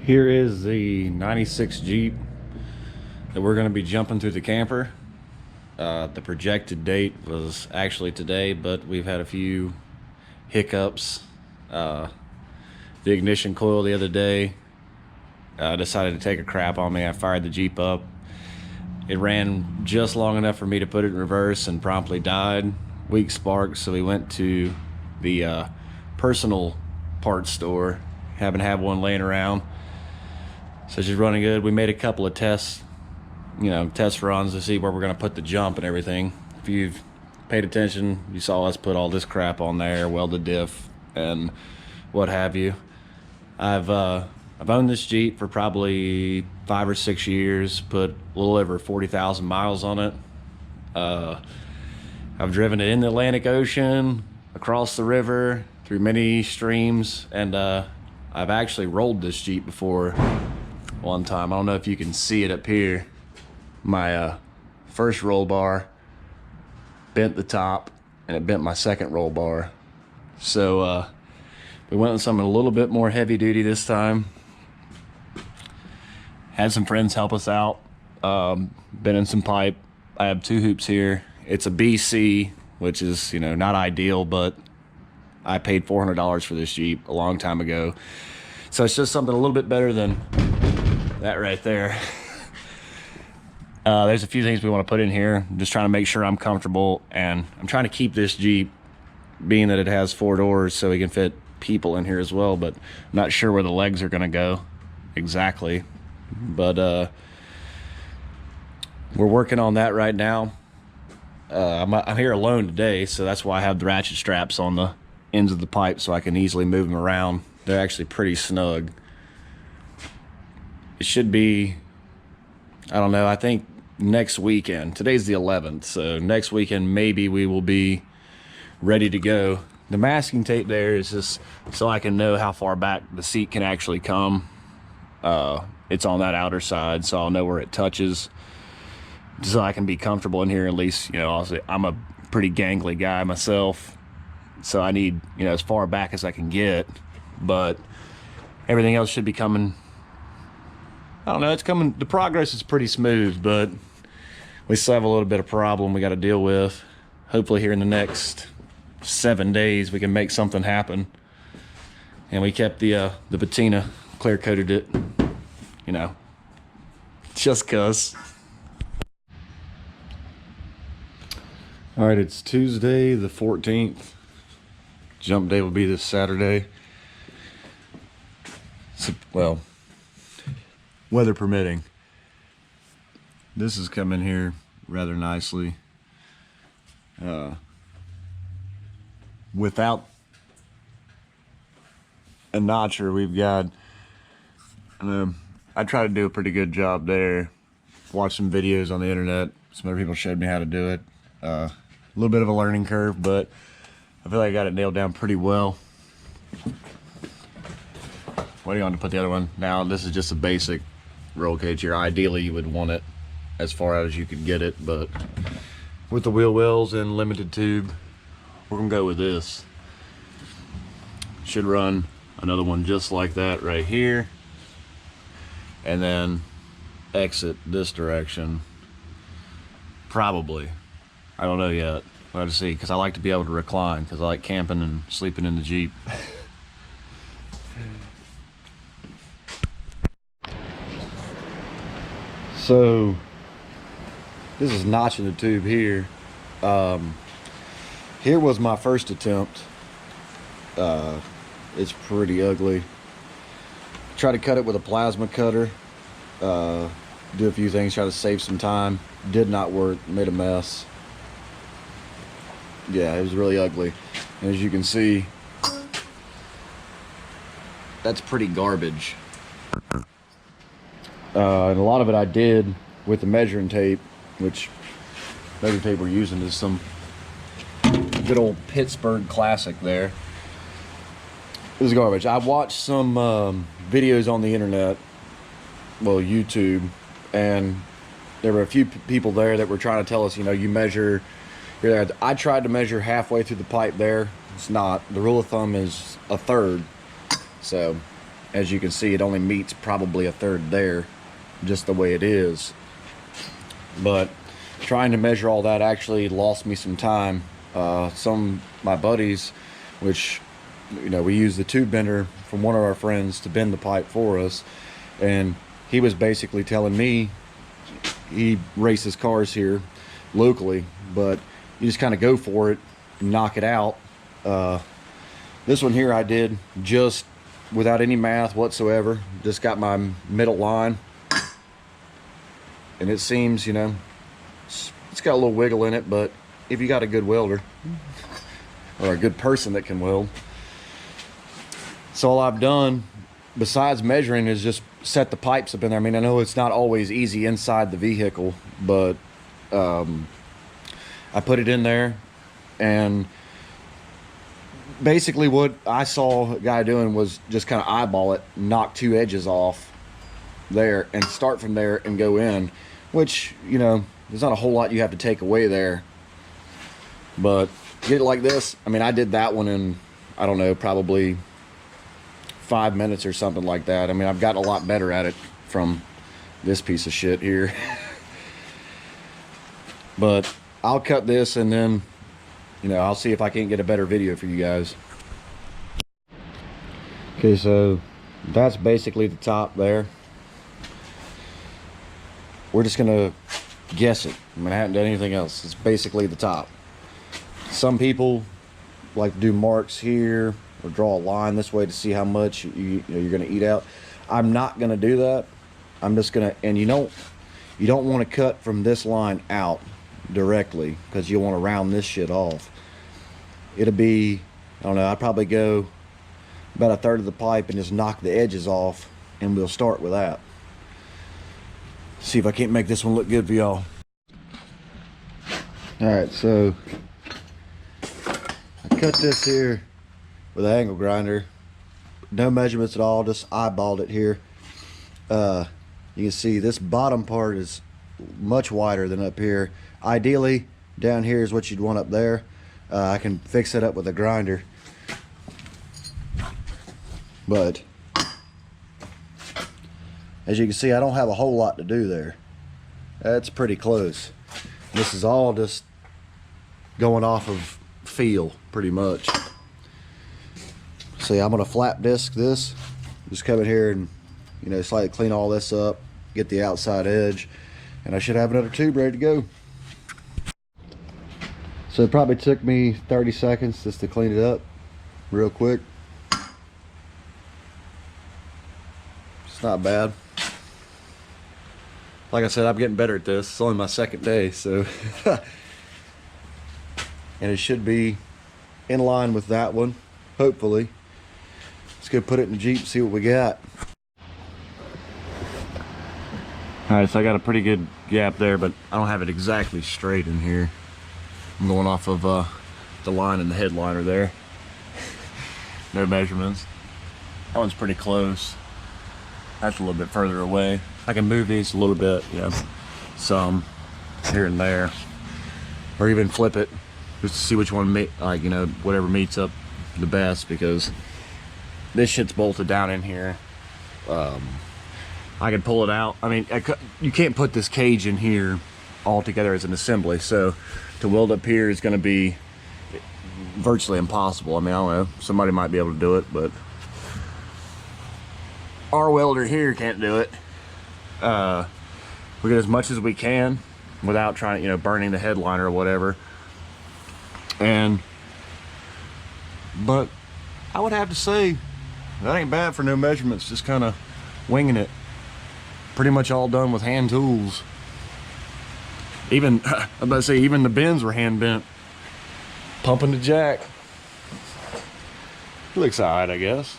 Here is the 96 Jeep that we're going to be jumping through the camper. The projected date was actually today, but we've had a few hiccups. The ignition coil the other day decided to take a crap on me. I fired the Jeep up. It ran just long enough for me to put it in reverse and promptly died. Weak spark, so we went to the personal parts store. Haven't had one laying around. So she's running good. We made a couple of test runs to see where we're going to put the jump and everything. If you've paid attention, you saw us put all this crap on there, weld the diff and what have you. I've owned this Jeep for probably 5 or 6 years, put a little over 40,000 miles on it. I've driven it in the Atlantic Ocean, across the river, through many streams, and I've actually rolled this Jeep before one time. I don't know if you can see it up here. My first roll bar bent the top, and it bent my second roll bar. So we went with something a little bit more heavy duty this time. Had some friends help us out. Bent in some pipe. I have 2 hoops here. It's a BC, which is, not ideal, but I paid $400 for this Jeep a long time ago. So it's just something a little bit better than that right there. There's a few things we want to put in here. I'm just trying to make sure I'm comfortable, and I'm trying to keep this Jeep, being that it has 4 doors, so we can fit people in here as well, but I'm not sure where the legs are going to go exactly. But we're working on that right now. I'm here alone today, so that's why I have the ratchet straps on the ends of the pipe so I can easily move them around. They're actually pretty snug. It should be, I don't know, I think next weekend. Today's the 11th, so next weekend maybe we will be ready to go. The masking tape there is just so I can know how far back the seat can actually come. It's on that outer side, so I'll know where it touches, so I can be comfortable in here. At least, I'm a pretty gangly guy myself, so I need, as far back as I can get. But everything else should be coming. I don't know, it's coming. The progress is pretty smooth, but we still have a little bit of problem we got to deal with. Hopefully here in the next 7 days we can make something happen. And we kept the patina, clear coated it, just cuz. All right, it's Tuesday the 14th. Jump day will be this Saturday. So, well, weather permitting. This is coming here rather nicely. Without a notcher, we've got, I try to do a pretty good job there. Watched some videos on the internet. Some other people showed me how to do it. A little bit of a learning curve, but I feel like I got it nailed down pretty well. Waiting on to put the other one. Now, this is just a basic roll cage here. Ideally, you would want it as far out as you could get it, but with the wheel wells and limited tube, we're gonna go with this. Should run another one just like that right here, and then exit this direction. Probably. I don't know yet. We'll have to see, because I like to be able to recline, because I like camping and sleeping in the Jeep. So this is notching the tube here. Here was my first attempt. It's pretty ugly. Try to cut it with a plasma cutter. Do a few things, try to save some time. Did not work, made a mess. Yeah, it was really ugly. And as you can see, that's pretty garbage. And a lot of it I did with the measuring tape, which measuring tape we're using is some good old Pittsburgh classic there. It was garbage. I watched some videos on the internet, well, YouTube, and there were a few people there that were trying to tell us, you measure here. I tried to measure halfway through the pipe there. It's not. The rule of thumb is 1/3. So as you can see, it only meets probably a third there, just the way it is. But trying to measure all that actually lost me some time. Some of my buddies, which, you know, we used the tube bender from one of our friends to bend the pipe for us, and he was basically telling me, he races cars here locally, but you just kind of go for it and knock it out. This one here I did just without any math whatsoever, just got my middle line, and it seems, you know, it's got a little wiggle in it, but if you got a good welder or a good person that can weld. So all I've done besides measuring is just set the pipes up in there. I mean, I know it's not always easy inside the vehicle, but I put it in there, and basically what I saw a guy doing was just kind of eyeball it, knock 2 edges off there and start from there and go in, which, you know, there's not a whole lot you have to take away there. But get it like this, I mean, I did that one in, I don't know, probably 5 minutes or something like that. I mean, I've gotten a lot better at it from this piece of shit here. But I'll cut this, and then, you know, I'll see if I can't get a better video for you guys. Okay, so that's basically the top there. We're just gonna guess it. I mean, I haven't done anything else. It's basically the top. Some people like to do marks here or draw a line this way to see how much you're gonna eat out. I'm not gonna do that. I'm just gonna, and you don't want to cut from this line out directly, because you want to round this shit off. It'll be, I don't know, I'd probably go about a third of the pipe and just knock the edges off, and we'll start with that. See if I can't make this one look good for y'all. Alright, so I cut this here with an angle grinder. No measurements at all, just eyeballed it here. You can see this bottom part is much wider than up here. Ideally, down here is what you'd want up there. I can fix it up with a grinder. But as you can see, I don't have a whole lot to do there. That's pretty close. This is all just going off of feel, pretty much. See, I'm gonna flap disc this. Just come in here and, you know, slightly clean all this up, get the outside edge, and I should have another tube ready to go. So it probably took me 30 seconds just to clean it up real quick. It's not bad. Like I said, I'm getting better at this. It's only my second day, so and it should be in line with that one, hopefully. Let's go put it in the Jeep and see what we got. Alright, so I got a pretty good gap there, but I don't have it exactly straight in here. I'm going off of the line in the headliner there. No measurements. That one's pretty close. That's a little bit further away. I can move these a little bit, you know, some here and there, or even flip it just to see which one, like, you know, whatever meets up the best, because this shit's bolted down in here. I can pull it out. I mean, you can't put this cage in here all together as an assembly, so to weld up here is going to be virtually impossible. I mean, I don't know, somebody might be able to do it, but our welder here can't do it. We get as much as we can without trying, you know, burning the headliner or whatever. But I would have to say that ain't bad for no measurements, just kind of winging it. Pretty much all done with hand tools. Even, I'm about to say, even the bends were hand bent. Pumping the jack. Looks alright, I guess.